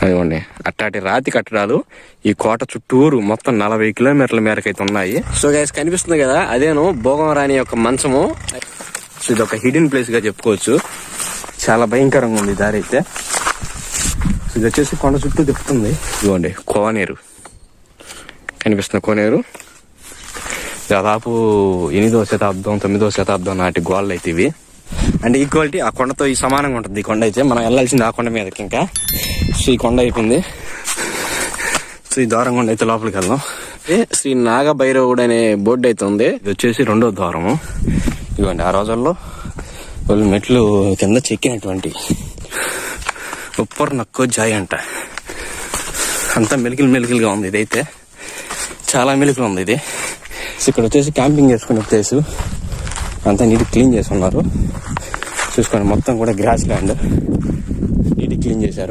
అదిగోండి అట్టాటి రాతి కట్టడాలు ఈ కోట చుట్టూరు మొత్తం 40 కిలోమీటర్ల మేరకైతే ఉన్నాయి. సో గైస్ కనిపిస్తుంది కదా, అదేను భోగం రాణి యొక్క మంచము. సో ఇది ఒక హిడెన్ ప్లేస్ గా చెప్పుకోవచ్చు. చాలా భయంకరంగా ఉంది దారి అయితే. సో ఇది వచ్చేసి కొండ చుట్టూ తిప్పుతుంది. ఇదిగోండి కోనేరు కనిపిస్తుంది. కోనేరు దాదాపు 8వ శతాబ్దం 9వ శతాబ్దం నాటి గోడలు అయితే ఇవి. అంటే ఈక్వాలిటీ ఆ కొండతో ఈ సమానంగా ఉంటుంది ఈ కొండ అయితే. మనం వెళ్ళాల్సింది ఆ కొండ మీదకి. ఇంకా సో ఈ కొండ అయిపోయింది. సో ఈ ద్వారం కొండ అయితే లోపలికి వెళ్దాం. శ్రీ నాగభైరవుడు అనే బోర్డు అయితే ఉంది. ఇది వచ్చేసి 2వ ద్వారము. ఇదిగోండి ఆ రోజుల్లో వాళ్ళు మెట్లు కింద చెక్కినటువంటి ఉప్పర్ నక్కో జాయ్ అంట. అంతా మెలికలుగా ఉంది. ఇదైతే చాలా మెలికలు ఉంది ఇది. ఇక్కడ వచ్చేసి క్యాంపింగ్ చేసుకునే ప్లేస్ అంతా నీట్ క్లీన్ చేస్తున్నారు. చూసుకోండి మొత్తం కూడా గ్రాస్ ల్యాండ్ నీట్ క్లీన్ చేశారు.